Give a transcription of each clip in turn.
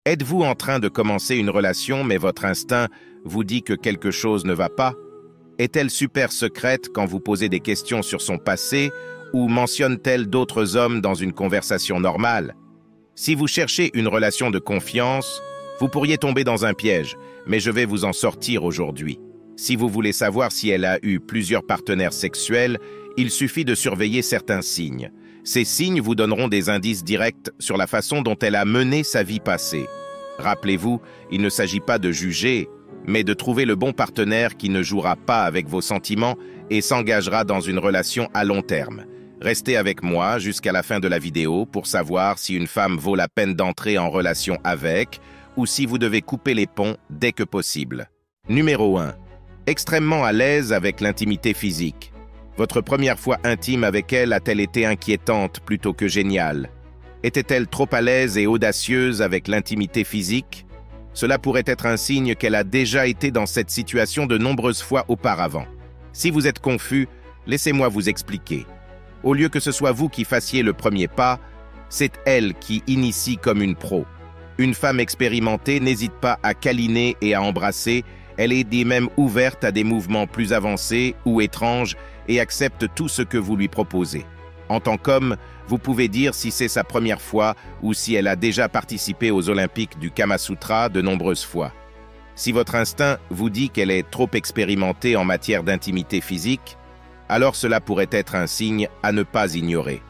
Êtes-vous en train de commencer une relation mais votre instinct vous dit que quelque chose ne va pas? Est-elle super secrète quand vous posez des questions sur son passé ou mentionne-t-elle d'autres hommes dans une conversation normale? Si vous cherchez une relation de confiance, vous pourriez tomber dans un piège, mais je vais vous en sortir aujourd'hui. Si vous voulez savoir si elle a eu plusieurs partenaires sexuels, il suffit de surveiller certains signes. Ces signes vous donneront des indices directs sur la façon dont elle a mené sa vie passée. Rappelez-vous, il ne s'agit pas de juger, mais de trouver le bon partenaire qui ne jouera pas avec vos sentiments et s'engagera dans une relation à long terme. Restez avec moi jusqu'à la fin de la vidéo pour savoir si une femme vaut la peine d'entrer en relation avec ou si vous devez couper les ponts dès que possible. Numéro 1. Extrêmement à l'aise avec l'intimité physique. Votre première fois intime avec elle a-t-elle été inquiétante plutôt que géniale? Était-elle trop à l'aise et audacieuse avec l'intimité physique? Cela pourrait être un signe qu'elle a déjà été dans cette situation de nombreuses fois auparavant. Si vous êtes confus, laissez-moi vous expliquer. Au lieu que ce soit vous qui fassiez le premier pas, c'est elle qui initie comme une pro. Une femme expérimentée n'hésite pas à câliner et à embrasser, elle est même ouverte à des mouvements plus avancés ou étranges et accepte tout ce que vous lui proposez. En tant qu'homme, vous pouvez dire si c'est sa première fois ou si elle a déjà participé aux Olympiques du Kama Sutra de nombreuses fois. Si votre instinct vous dit qu'elle est trop expérimentée en matière d'intimité physique, alors cela pourrait être un signe à ne pas ignorer.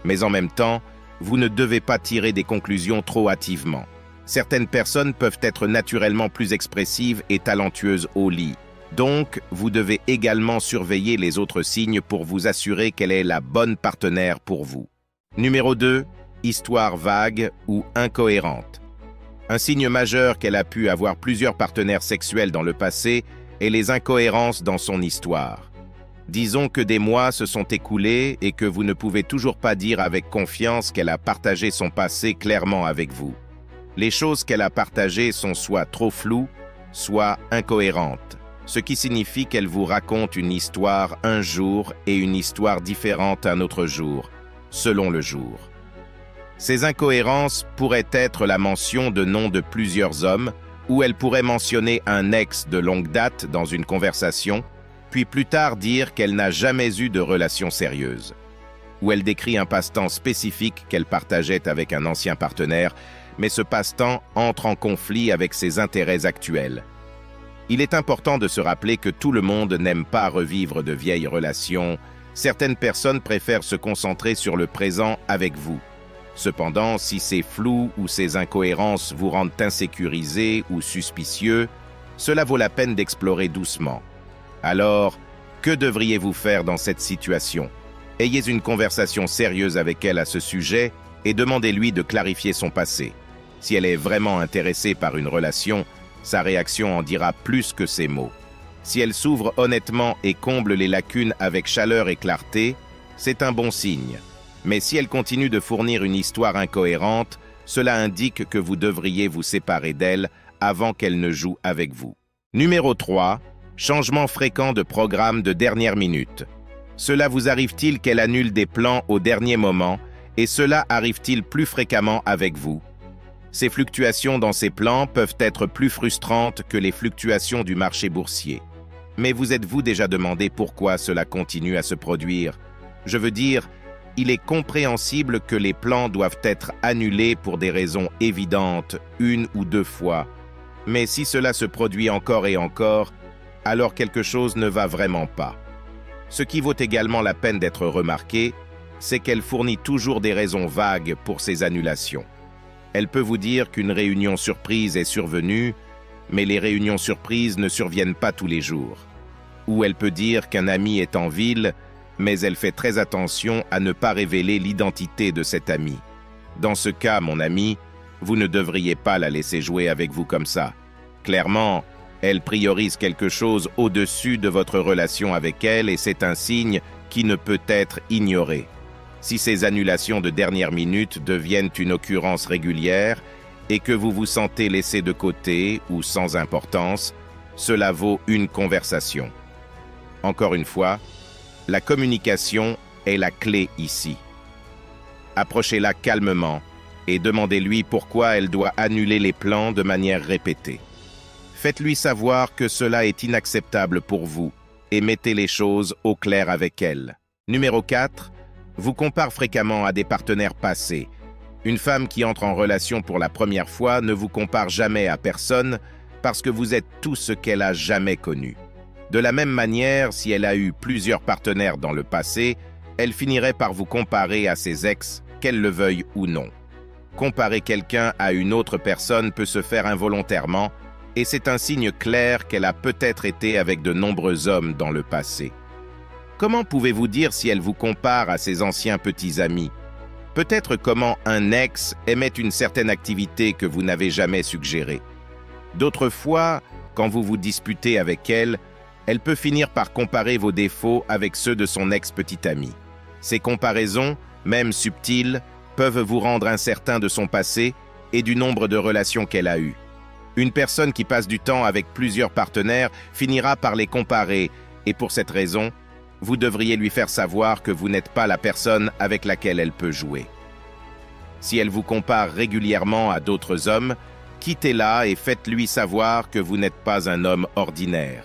Mais en même temps, vous ne devez pas tirer des conclusions trop hâtivement. Certaines personnes peuvent être naturellement plus expressives et talentueuses au lit. Donc, vous devez également surveiller les autres signes pour vous assurer qu'elle est la bonne partenaire pour vous. Numéro 2. Histoire vague ou incohérente. Un signe majeur qu'elle a pu avoir plusieurs partenaires sexuels dans le passé est les incohérences dans son histoire. Disons que des mois se sont écoulés et que vous ne pouvez toujours pas dire avec confiance qu'elle a partagé son passé clairement avec vous. Les choses qu'elle a partagées sont soit trop floues, soit incohérentes, ce qui signifie qu'elle vous raconte une histoire un jour et une histoire différente un autre jour, selon le jour. Ces incohérences pourraient être la mention de noms de plusieurs hommes, ou elle pourrait mentionner un ex de longue date dans une conversation, puis plus tard dire qu'elle n'a jamais eu de relation sérieuse. Ou elle décrit un passe-temps spécifique qu'elle partageait avec un ancien partenaire, mais ce passe-temps entre en conflit avec ses intérêts actuels. Il est important de se rappeler que tout le monde n'aime pas revivre de vieilles relations. Certaines personnes préfèrent se concentrer sur le présent avec vous. Cependant, si ces flous ou ces incohérences vous rendent insécurisé ou suspicieux, cela vaut la peine d'explorer doucement. Alors, que devriez-vous faire dans cette situation? Ayez une conversation sérieuse avec elle à ce sujet et demandez-lui de clarifier son passé. Si elle est vraiment intéressée par une relation, sa réaction en dira plus que ses mots. Si elle s'ouvre honnêtement et comble les lacunes avec chaleur et clarté, c'est un bon signe. Mais si elle continue de fournir une histoire incohérente, cela indique que vous devriez vous séparer d'elle avant qu'elle ne joue avec vous. Numéro 3. Changement fréquent de programme de dernière minute. Cela vous arrive-t-il qu'elle annule des plans au dernier moment et cela arrive-t-il plus fréquemment avec vous? Ces fluctuations dans ces plans peuvent être plus frustrantes que les fluctuations du marché boursier. Mais vous êtes-vous déjà demandé pourquoi cela continue à se produire? Je veux dire, il est compréhensible que les plans doivent être annulés pour des raisons évidentes, une ou deux fois. Mais si cela se produit encore et encore, alors quelque chose ne va vraiment pas. Ce qui vaut également la peine d'être remarqué, c'est qu'elle fournit toujours des raisons vagues pour ces annulations. Elle peut vous dire qu'une réunion surprise est survenue, mais les réunions surprises ne surviennent pas tous les jours. Ou elle peut dire qu'un ami est en ville, mais elle fait très attention à ne pas révéler l'identité de cet ami. Dans ce cas, mon ami, vous ne devriez pas la laisser jouer avec vous comme ça. Clairement, elle priorise quelque chose au-dessus de votre relation avec elle et c'est un signe qui ne peut être ignoré. Si ces annulations de dernière minute deviennent une occurrence régulière et que vous vous sentez laissé de côté ou sans importance, cela vaut une conversation. Encore une fois, la communication est la clé ici. Approchez-la calmement et demandez-lui pourquoi elle doit annuler les plans de manière répétée. Faites-lui savoir que cela est inacceptable pour vous et mettez les choses au clair avec elle. Numéro 4. Vous compare fréquemment à des partenaires passés. Une femme qui entre en relation pour la première fois ne vous compare jamais à personne parce que vous êtes tout ce qu'elle a jamais connu. De la même manière, si elle a eu plusieurs partenaires dans le passé, elle finirait par vous comparer à ses ex, qu'elle le veuille ou non. Comparer quelqu'un à une autre personne peut se faire involontairement, et c'est un signe clair qu'elle a peut-être été avec de nombreux hommes dans le passé. Comment pouvez-vous dire si elle vous compare à ses anciens petits amis? Peut-être comment un ex aimait une certaine activité que vous n'avez jamais suggérée. D'autres fois, quand vous vous disputez avec elle, elle peut finir par comparer vos défauts avec ceux de son ex-petit ami. Ces comparaisons, même subtiles, peuvent vous rendre incertain de son passé et du nombre de relations qu'elle a eues. Une personne qui passe du temps avec plusieurs partenaires finira par les comparer, et pour cette raison, vous devriez lui faire savoir que vous n'êtes pas la personne avec laquelle elle peut jouer. Si elle vous compare régulièrement à d'autres hommes, quittez-la et faites-lui savoir que vous n'êtes pas un homme ordinaire.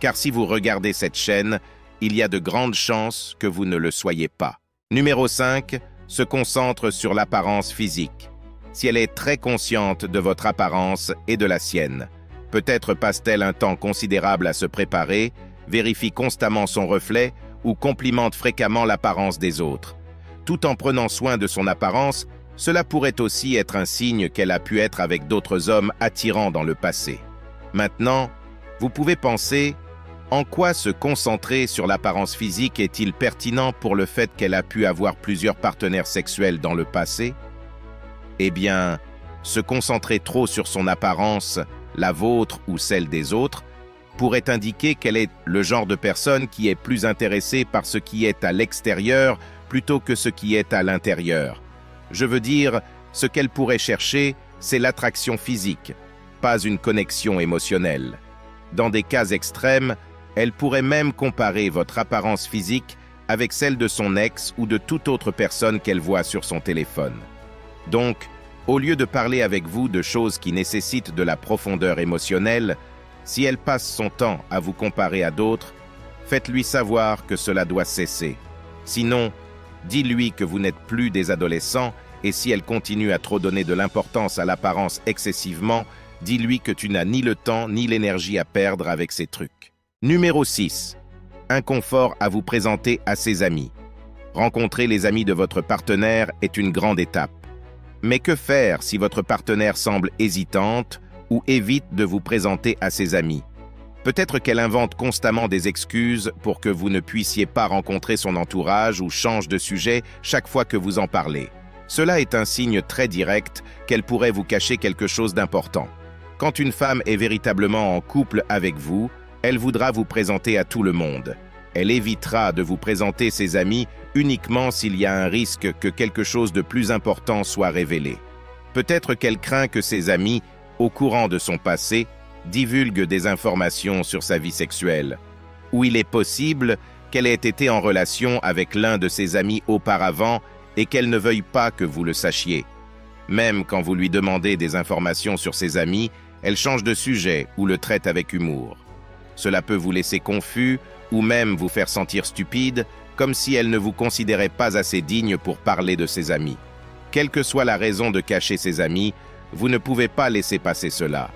Car si vous regardez cette chaîne, il y a de grandes chances que vous ne le soyez pas. Numéro 5. Se concentre sur l'apparence physique. Si elle est très consciente de votre apparence et de la sienne, peut-être passe-t-elle un temps considérable à se préparer, vérifie constamment son reflet ou complimente fréquemment l'apparence des autres. Tout en prenant soin de son apparence, cela pourrait aussi être un signe qu'elle a pu être avec d'autres hommes attirants dans le passé. Maintenant, vous pouvez penser, en quoi se concentrer sur l'apparence physique est-il pertinent pour le fait qu'elle a pu avoir plusieurs partenaires sexuels dans le passé? Eh bien, se concentrer trop sur son apparence, la vôtre ou celle des autres, pourrait indiquer qu'elle est le genre de personne qui est plus intéressée par ce qui est à l'extérieur plutôt que ce qui est à l'intérieur. Je veux dire, ce qu'elle pourrait chercher, c'est l'attraction physique, pas une connexion émotionnelle. Dans des cas extrêmes, elle pourrait même comparer votre apparence physique avec celle de son ex ou de toute autre personne qu'elle voit sur son téléphone. Donc, au lieu de parler avec vous de choses qui nécessitent de la profondeur émotionnelle, si elle passe son temps à vous comparer à d'autres, faites-lui savoir que cela doit cesser. Sinon, dis-lui que vous n'êtes plus des adolescents et si elle continue à trop donner de l'importance à l'apparence excessivement, dis-lui que tu n'as ni le temps ni l'énergie à perdre avec ces trucs. Numéro 6. Inconfort à vous présenter à ses amis. Rencontrer les amis de votre partenaire est une grande étape. Mais que faire si votre partenaire semble hésitante ou évite de vous présenter à ses amis? Peut-être qu'elle invente constamment des excuses pour que vous ne puissiez pas rencontrer son entourage ou change de sujet chaque fois que vous en parlez. Cela est un signe très direct qu'elle pourrait vous cacher quelque chose d'important. Quand une femme est véritablement en couple avec vous, elle voudra vous présenter à tout le monde. Elle évitera de vous présenter ses amis uniquement s'il y a un risque que quelque chose de plus important soit révélé. Peut-être qu'elle craint que ses amis, au courant de son passé, divulguent des informations sur sa vie sexuelle. Ou il est possible qu'elle ait été en relation avec l'un de ses amis auparavant et qu'elle ne veuille pas que vous le sachiez. Même quand vous lui demandez des informations sur ses amis, elle change de sujet ou le traite avec humour. Cela peut vous laisser confus ou même vous faire sentir stupide, comme si elle ne vous considérait pas assez digne pour parler de ses amis. Quelle que soit la raison de cacher ses amis, vous ne pouvez pas laisser passer cela.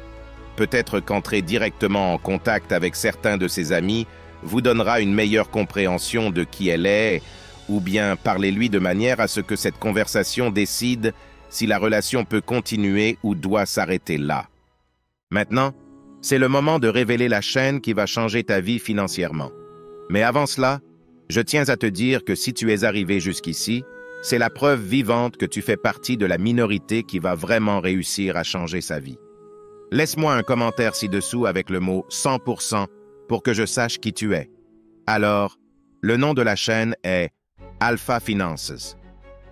Peut-être qu'entrer directement en contact avec certains de ses amis vous donnera une meilleure compréhension de qui elle est, ou bien parlez-lui de manière à ce que cette conversation décide si la relation peut continuer ou doit s'arrêter là. Maintenant, c'est le moment de révéler la chaîne qui va changer ta vie financièrement. Mais avant cela, je tiens à te dire que si tu es arrivé jusqu'ici, c'est la preuve vivante que tu fais partie de la minorité qui va vraiment réussir à changer sa vie. Laisse-moi un commentaire ci-dessous avec le mot 100% pour que je sache qui tu es. Alors, le nom de la chaîne est Alpha Finances,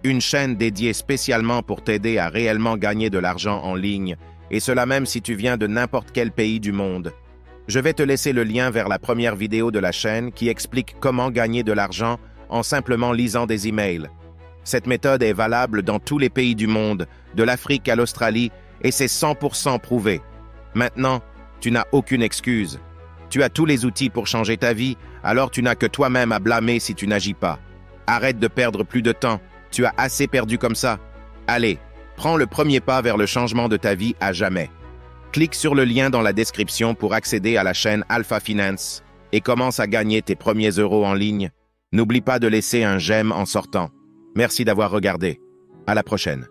une chaîne dédiée spécialement pour t'aider à réellement gagner de l'argent en ligne, et cela même si tu viens de n'importe quel pays du monde. Je vais te laisser le lien vers la première vidéo de la chaîne qui explique comment gagner de l'argent en simplement lisant des emails. Cette méthode est valable dans tous les pays du monde, de l'Afrique à l'Australie, et c'est 100% prouvé. Maintenant, tu n'as aucune excuse. Tu as tous les outils pour changer ta vie, alors tu n'as que toi-même à blâmer si tu n'agis pas. Arrête de perdre plus de temps. Tu as assez perdu comme ça. Allez, prends le premier pas vers le changement de ta vie à jamais. Clique sur le lien dans la description pour accéder à la chaîne Alpha Finance et commence à gagner tes premiers euros en ligne. N'oublie pas de laisser un j'aime en sortant. Merci d'avoir regardé. À la prochaine.